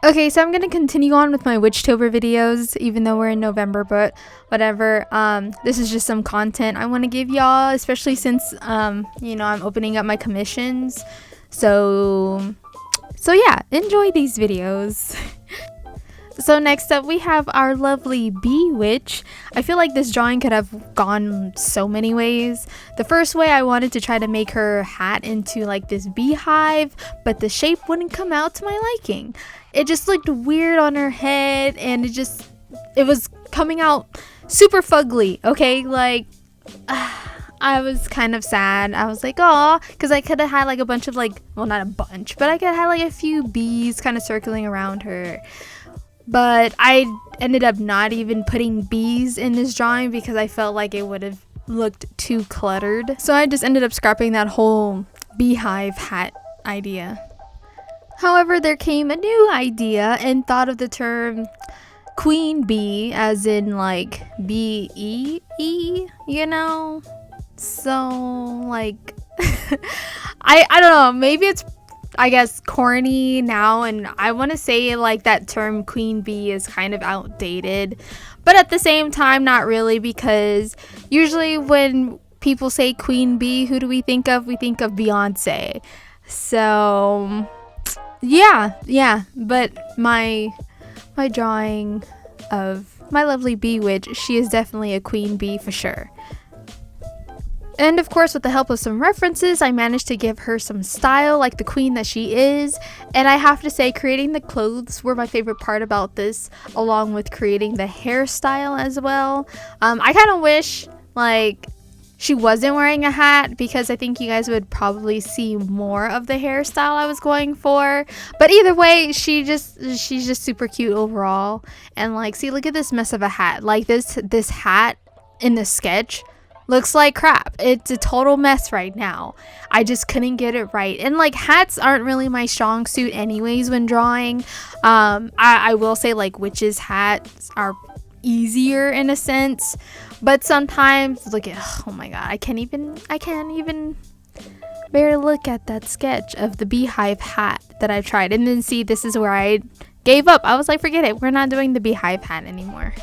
Okay, so I'm gonna continue on with my Witchtober videos, even though we're in November, but whatever. This is just some content I want to give y'all, especially since you know, I'm opening up my commissions. So yeah, enjoy these videos. So next up we have our lovely bee witch. I feel like this drawing could have gone so many ways. The first way, I wanted to try to make her hat into like this beehive, but the shape wouldn't come out to my liking. It just looked weird on her head, and it was coming out super fugly, okay? Like I was kind of sad. I was like, oh, because I could have had like a bunch of like, well, not a bunch, but I could have had like a few bees kind of circling around her. But I ended up not even putting bees in this drawing because I felt like it would have looked too cluttered. So I just ended up scrapping that whole beehive hat idea. However, there came a new idea and thought of the term queen bee, as in like B-E-E, you know? So like, I don't know, maybe it's, I guess, corny now, and I want to say like that term queen bee is kind of outdated, but at the same time not really, because usually when people say queen bee, who do we think of? We think of Beyonce. So yeah, but my drawing of my lovely bee witch, she is definitely a queen bee for sure. And of course, with the help of some references, I managed to give her some style like the queen that she is. And I have to say, creating the clothes were my favorite part about this, along with creating the hairstyle as well. I kind of wish like she wasn't wearing a hat, because I think you guys would probably see more of the hairstyle I was going for. But either way, she's just super cute overall. And like, see, look at this mess of a hat. Like this hat in the sketch looks like crap. It's a total mess right now. I just couldn't get it right. And like, hats aren't really my strong suit anyways when drawing. I will say like witches' hats are easier in a sense, but sometimes look at, oh my god, I can't even bear to look at that sketch of the beehive hat that I tried. And then see, this is where I gave up. I was like, forget it, we're not doing the beehive hat anymore.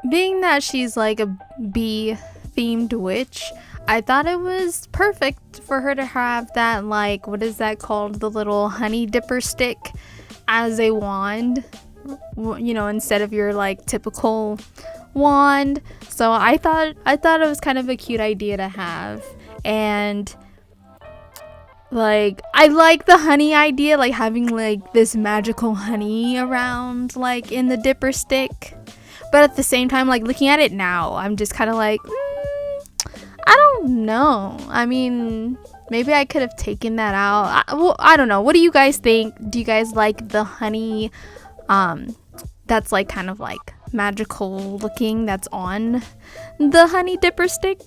Being that she's like a bee themed witch, I thought it was perfect for her to have that, like, what is that called, the little honey dipper stick as a wand, you know, instead of your like typical wand. So I thought it was kind of a cute idea to have. And like, I like the honey idea, like having like this magical honey around like in the dipper stick. But at the same time, like looking at it now, I'm just kind of like, I don't know. I mean, maybe I could have taken that out. I don't know. What do you guys think? Do you guys like the honey that's like kind of like magical looking that's on the honey dipper stick?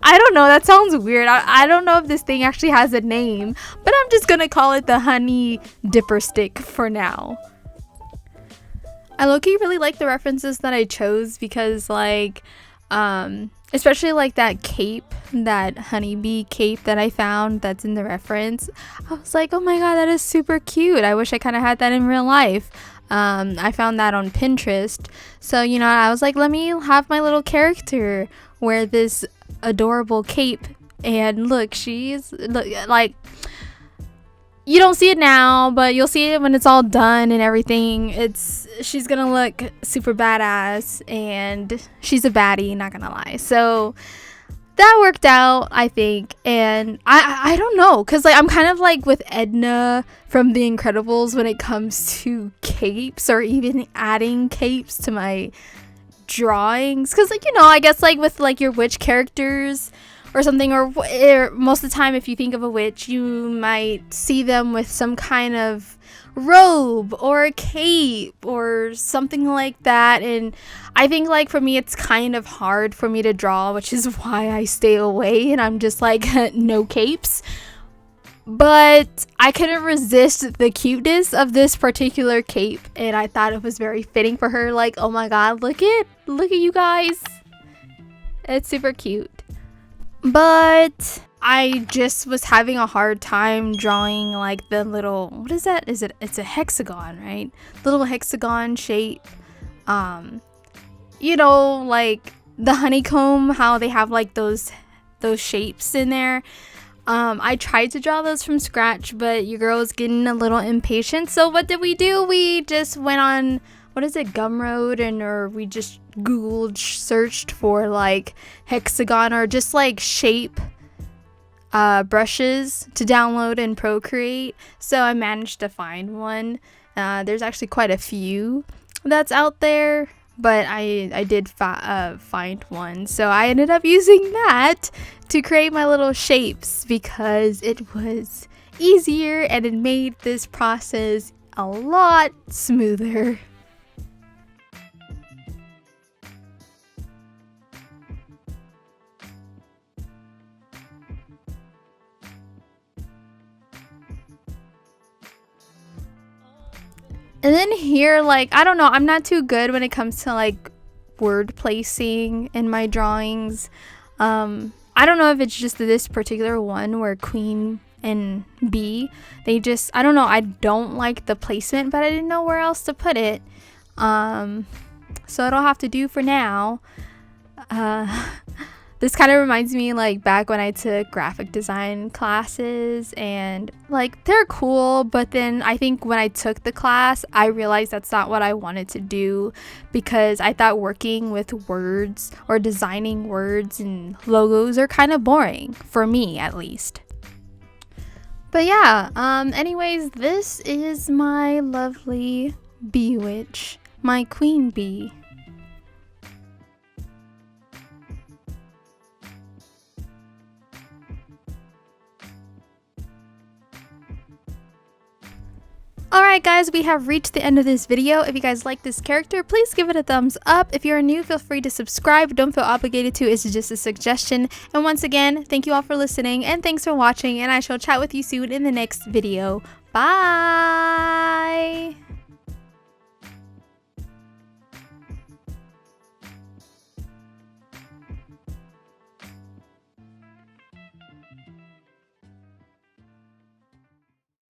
I don't know. That sounds weird. I don't know if this thing actually has a name, but I'm just going to call it the honey dipper stick for now. I low-key really like the references that I chose, because like especially like that cape, that honeybee cape that I found that's in the reference. I was like, oh my god, that is super cute. I wish I kind of had that in real life. I found that on Pinterest. So, you know, I was like, let me have my little character wear this adorable cape. And look, like, you don't see it now, but you'll see it when it's all done and everything. She's gonna look super badass, and she's a baddie, not gonna lie. So that worked out, I think. And I don't know, because like I'm kind of like with Edna from The Incredibles when it comes to capes, or even adding capes to my drawings, because like, you know, I guess like with like your witch characters, or something, or most of the time if you think of a witch, you might see them with some kind of robe or a cape or something like that. And I think, like, for me it's kind of hard for me to draw, which is why I stay away and I'm just like no capes. But I couldn't resist the cuteness of this particular cape, and I thought it was very fitting for her. Like, oh my god, look at you guys, it's super cute. But I just was having a hard time drawing like the little, what is that? It's a hexagon, right? Little hexagon shape. You know, like the honeycomb, how they have like those shapes in there. I tried to draw those from scratch, but your girl was getting a little impatient. So what did we do? We just went on, what is it, Gumroad, or we just Googled, searched for like hexagon or just like shape brushes to download in Procreate. So I managed to find one. There's actually quite a few that's out there, but I did find one. So I ended up using that to create my little shapes because it was easier and it made this process a lot smoother. And then here, like, I don't know, I'm not too good when it comes to like word placing in my drawings. I don't know if it's just this particular one where queen and bee, they just, I don't know, I don't like the placement, but I didn't know where else to put it. So it'll have to do for now. This kind of reminds me like back when I took graphic design classes, and like they're cool, but then I think when I took the class I realized that's not what I wanted to do, because I thought working with words or designing words and logos are kind of boring, for me at least. But yeah, anyways, this is my lovely bee witch, my queen bee. Alright guys, we have reached the end of this video. If you guys like this character, please give it a thumbs up. If you're new, feel free to subscribe. Don't feel obligated to, it's just a suggestion. And once again, thank you all for listening and thanks for watching, and I shall chat with you soon in the next video. Bye!